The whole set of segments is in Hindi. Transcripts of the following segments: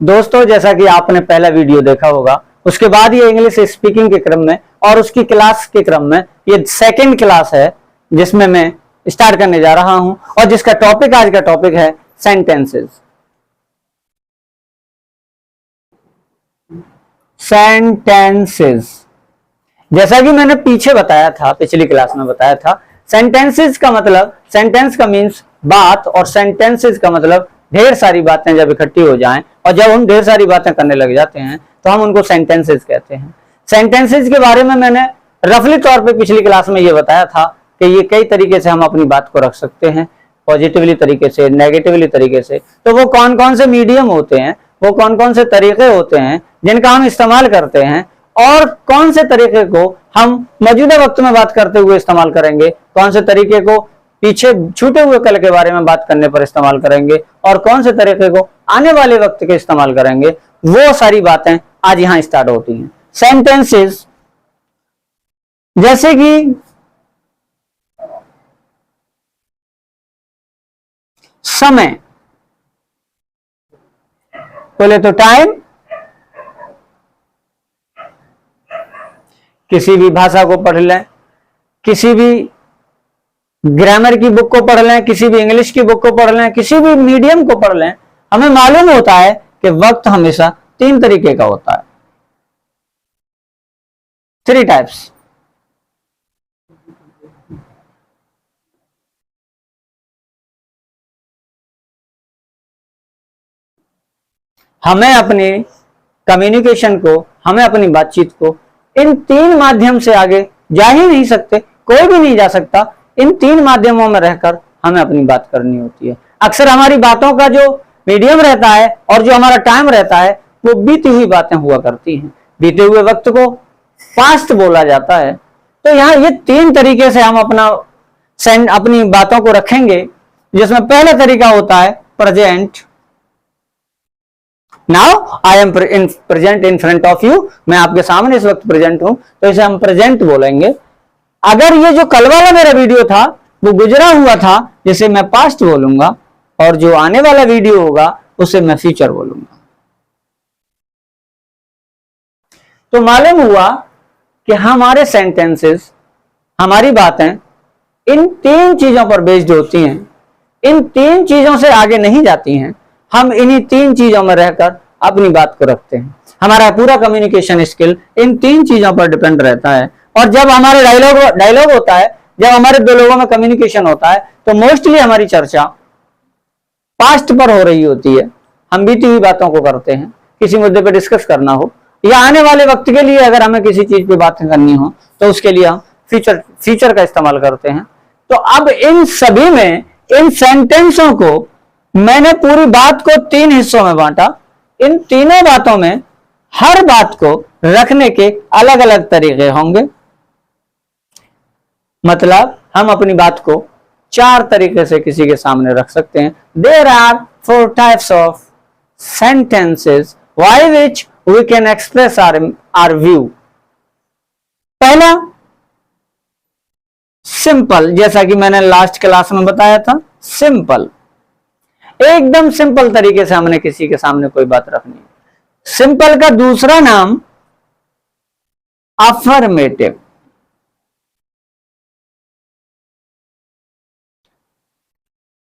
दोस्तों, जैसा कि आपने पहला वीडियो देखा होगा, उसके बाद ये इंग्लिश स्पीकिंग के क्रम में और उसकी क्लास के क्रम में ये सेकंड क्लास है जिसमें मैं स्टार्ट करने जा रहा हूं और जिसका टॉपिक आज का टॉपिक है सेंटेंसेस। सेंटेंसेस, जैसा कि मैंने पीछे बताया था, पिछली क्लास में बताया था, सेंटेंसेस का मतलब, सेंटेंस का मीन्स बात, और सेंटेंसेस का मतलब ढेर सारी बातें जब इकट्ठी हो जाएं और जब हम ढेर सारी बातें करने लग जाते हैं तो हम उनको सेंटेंसेस कहते हैं। सेंटेंसेस के बारे में मैंने रफली तौर पे पिछली क्लास में ये बताया था कि ये कई तरीके से हम अपनी बात को रख सकते हैं, पॉजिटिवली तरीके से, नेगेटिवली तरीके से। तो वो कौन कौन से मीडियम होते हैं, वो कौन कौन से तरीके होते हैं जिनका हम इस्तेमाल करते हैं, और कौन से तरीके को हम मौजूदा वक्त में बात करते हुए इस्तेमाल करेंगे, कौन से तरीके को पीछे छूटे हुए कल के बारे में बात करने पर इस्तेमाल करेंगे, और कौन से तरीके को आने वाले वक्त के इस्तेमाल करेंगे, वो सारी बातें आज यहां स्टार्ट होती हैं। सेंटेंसेस जैसे कि समय, बोले तो टाइम, किसी भी भाषा को पढ़ लें, किसी भी ग्रामर की बुक को पढ़ लें, किसी भी इंग्लिश की बुक को पढ़ लें, किसी भी मीडियम को पढ़ लें, हमें मालूम होता है कि वक्त हमेशा 3 तरीके का होता है, 3 टाइप्स। हमें अपनी कम्युनिकेशन को, हमें अपनी बातचीत को इन 3 माध्यम से आगे जा ही नहीं सकते, कोई भी नहीं जा सकता। इन 3 माध्यमों में रहकर हमें अपनी बात करनी होती है। अक्सर हमारी बातों का जो मीडियम रहता है और जो हमारा टाइम रहता है वो बीती हुई बातें हुआ करती हैं। बीते हुए वक्त को पास्ट बोला जाता है। तो यहाँ ये 3 तरीके से हम अपनी बातों को रखेंगे, जिसमें पहला तरीका होता है present. Now I am present in front of you, मैं आपके सामने इस वक्त प्रेजेंट हूं, तो इसे हम प्रेजेंट बोलेंगे। अगर ये जो कल वाला मेरा वीडियो था वो गुजरा हुआ था, जिसे मैं पास्ट बोलूंगा, और जो आने वाला वीडियो होगा उसे मैं फ्यूचर बोलूंगा। तो मालूम हुआ कि हमारे सेंटेंसेस, हमारी बातें इन 3 चीजों पर बेस्ड होती हैं। इन 3 चीजों से आगे नहीं जाती हैं। हम इन्हीं 3 चीजों में रहकर अपनी बात को रखते हैं। हमारा पूरा कम्युनिकेशन स्किल इन 3 चीजों पर डिपेंड रहता है। और जब हमारे डायलॉग होता है, जब हमारे 2 लोगों में कम्युनिकेशन होता है, तो मोस्टली हमारी चर्चा पास्ट पर हो रही होती है। हम बीती हुई बातों को करते हैं, किसी मुद्दे पर डिस्कस करना हो, या आने वाले वक्त के लिए अगर हमें किसी चीज पे बातें करनी हो तो उसके लिए हम फ्यूचर का इस्तेमाल करते हैं। तो अब इन सभी में, इन सेंटेंसों को मैंने पूरी बात को 3 हिस्सों में बांटा। इन तीनों बातों में हर बात को रखने के अलग अलग तरीके होंगे। मतलब हम अपनी बात को 4 तरीके से किसी के सामने रख सकते हैं। There are 4 types of sentences by which we can express our view. पहला, सिंपल, जैसा कि मैंने लास्ट क्लास में बताया था, सिंपल, एकदम सिंपल तरीके से हमने किसी के सामने कोई बात रखनी है। सिंपल का दूसरा नाम अफर्मेटिव।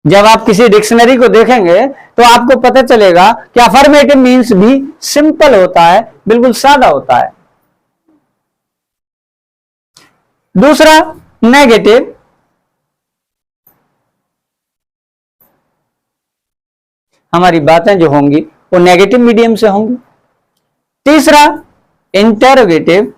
जब आप किसी डिक्शनरी को देखेंगे तो आपको पता चलेगा कि अफर्मेटिव मीन्स भी सिंपल होता है, बिल्कुल सादा होता है। दूसरा, नेगेटिव। हमारी बातें जो होंगी वो नेगेटिव मीडियम से होंगी। तीसरा, इंटेरोगेटिव।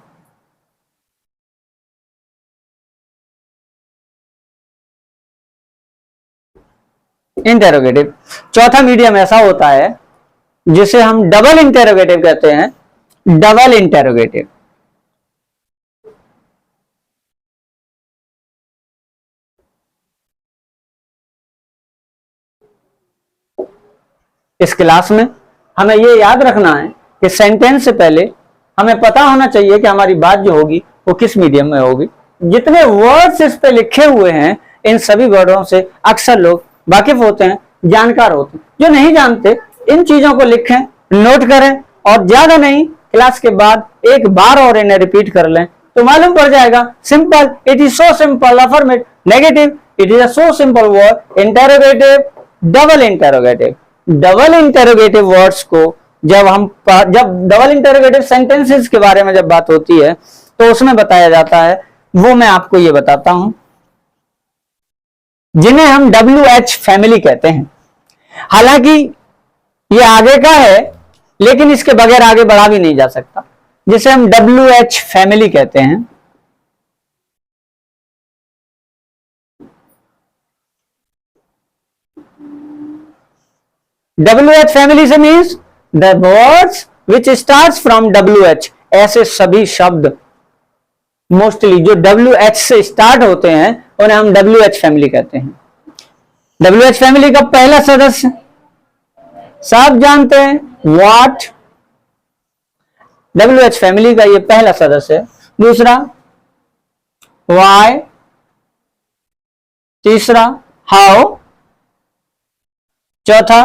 इंटेरोगेटिव। चौथा मीडियम ऐसा होता है जिसे हम डबल इंटेरोगेटिव कहते हैं। Double interrogative. इस क्लास में हमें यह याद रखना है कि सेंटेंस से पहले हमें पता होना चाहिए कि हमारी बात जो होगी वो किस मीडियम में होगी। जितने वर्ड्स इस पे लिखे हुए हैं, इन सभी वर्डों से अक्सर लोग वाकिफ होते हैं, जानकार होते हैं। जो नहीं जानते, इन चीजों को लिखें नोट करें और ज्यादा नहीं, क्लास के बाद एक बार और इन्हें रिपीट कर लें तो मालूम पड़ जाएगा। Simple, it is so simple. Affirmative, negative, it is a so simple word. Interrogative, double interrogative. Double interrogative words को जब डबल इंटेरोगेटिव सेंटेंसेस के बारे में जब बात होती है तो उसमें बताया जाता है, वो मैं आपको ये बताता हूं, जिन्हें हम WH फैमिली कहते हैं। हालांकि ये आगे का है लेकिन इसके बगैर आगे बढ़ा भी नहीं जा सकता, जिसे हम WH फैमिली कहते हैं। WH फैमिली से means the words which starts from WH। ऐसे सभी शब्द मोस्टली जो WH से स्टार्ट होते हैं उन्हें हम WH फैमिली कहते हैं। WH फैमिली का पहला सदस्य सब जानते हैं, व्हाट। WH फैमिली का ये पहला सदस्य है। दूसरा व्हाई, तीसरा हाउ, चौथा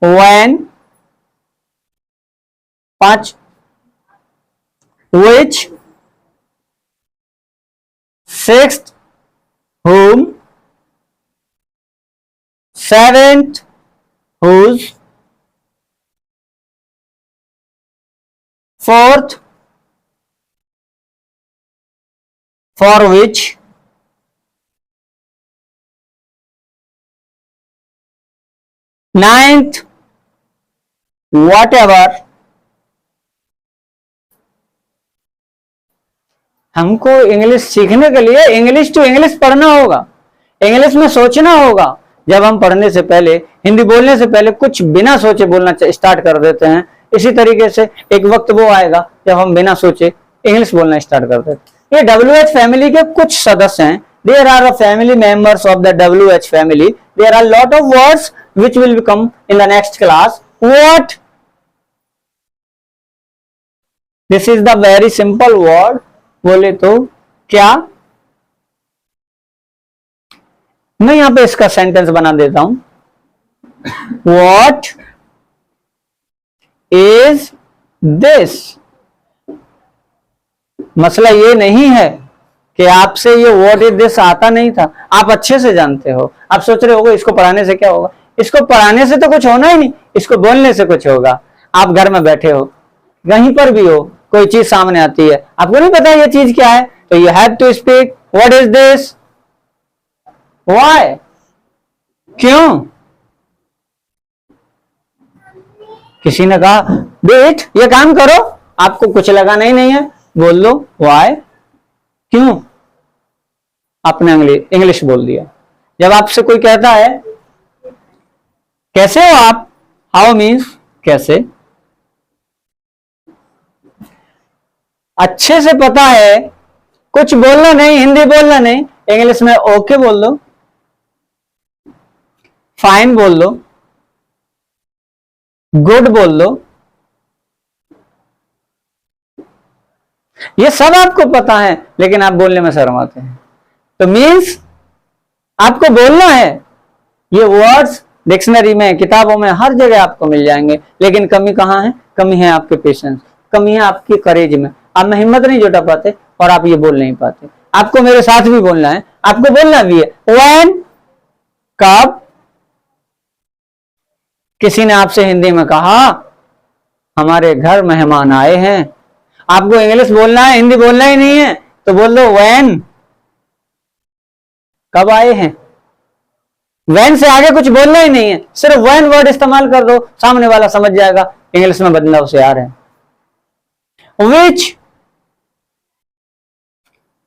व्हेन, पांच which, sixth whom, seventh whose, fourth for which, ninth whatever। हमको इंग्लिश सीखने के लिए इंग्लिश टू इंग्लिश पढ़ना होगा, इंग्लिश में सोचना होगा। जब हम पढ़ने से पहले, हिंदी बोलने से पहले कुछ बिना सोचे बोलना स्टार्ट कर देते हैं, इसी तरीके से एक वक्त वो आएगा जब हम बिना सोचे इंग्लिश बोलना स्टार्ट कर देते हैं। ये WH फैमिली के कुछ सदस्य हैं। There are a family members of the WH फैमिली। There are lot of words which will become in the next class. What? This is the very simple word. बोले तो क्या? मैं यहां पे इसका सेंटेंस बना देता हूं। What is this? मसला ये नहीं है कि आपसे ये व्हाट इज दिस आता नहीं था, आप अच्छे से जानते हो। आप सोच रहे होगे इसको पढ़ाने से क्या होगा, इसको पढ़ाने से तो कुछ होना ही नहीं, इसको बोलने से कुछ होगा। आप घर में बैठे हो, कहीं पर भी हो, कोई चीज सामने आती है, आपको नहीं पता ये चीज क्या है, तो you have to speak what is this, why, क्यों। किसी ने कहा बेट ये काम करो, आपको कुछ लगाना ही नहीं है, बोल दो व्हाई, क्यों। आपने इंग्लिश बोल दिया। जब आपसे कोई कहता है कैसे हो आप, हाउ मीन्स कैसे। अच्छे से पता है, कुछ बोलना नहीं, हिंदी बोलना नहीं, इंग्लिश में ओके बोल दो, फाइन बोल दो, गुड बोल दो, ये सब आपको पता है लेकिन आप बोलने में शर्माते हैं। तो मीन्स आपको बोलना है। ये वर्ड्स डिक्शनरी में, किताबों में, हर जगह आपको मिल जाएंगे, लेकिन कमी कहां है, कमी है आपके पेशेंस, कमी है आपकी करेज में। आप में हिम्मत नहीं जुटा पाते और आप ये बोल नहीं पाते। आपको मेरे साथ भी बोलना है, आपको बोलना भी है व्हेन, कब। किसी ने आपसे हिंदी में कहा हमारे घर मेहमान आए हैं, आपको इंग्लिश बोलना है, हिंदी बोलना ही नहीं है, तो बोल दो व्हेन, कब आए हैं। व्हेन से आगे कुछ बोलना ही नहीं है, सिर्फ व्हेन वर्ड इस्तेमाल कर दो, सामने वाला समझ जाएगा इंग्लिश में बदलाव से आ रहे हैं। विच,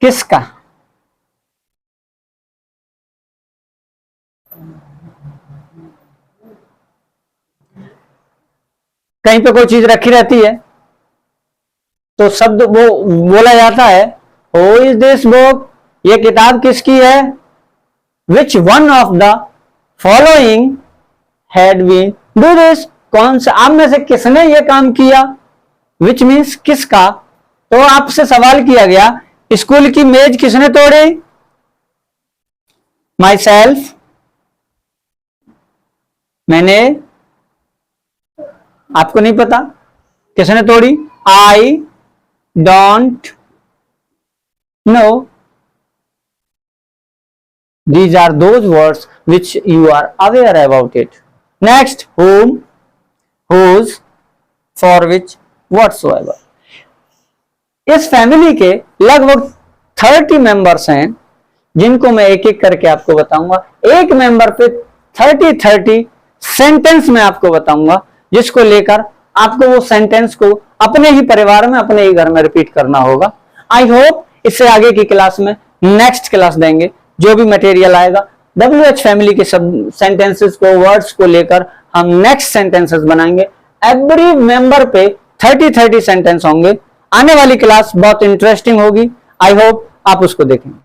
किसका। कहीं पे कोई चीज रखी रहती है तो शब्द वो बोला जाता है हु इज दिस बुक, ये किताब किसकी है। Which one of the following had been do this, कौन सा आप में से किसने ये काम किया। विच मीन्स किसका। तो आपसे सवाल किया गया स्कूल की मेज किसने तोड़ी, माई सेल्फ, मैंने। आपको नहीं पता, किसने तोड़ी? I don't know, these are those words which you are aware about it. Next, whom, whose, for which, whatsoever. इस फैमिली के लगभग 30 मेंबर्स हैं जिनको मैं एक एक करके आपको बताऊंगा। एक मेंबर पे 30 सेंटेंस में आपको बताऊंगा, जिसको लेकर आपको वो सेंटेंस को अपने ही परिवार में, अपने ही घर में रिपीट करना होगा। आई होप इससे आगे की क्लास में, नेक्स्ट क्लास देंगे, जो भी मटेरियल आएगा WH फैमिली के सब सेंटेंसेस को, वर्ड्स को लेकर हम नेक्स्ट सेंटेंसेस बनाएंगे। एवरी मेंबर पे 30 सेंटेंस होंगे। आने वाली क्लास बहुत इंटरेस्टिंग होगी। आई होप आप उसको देखें।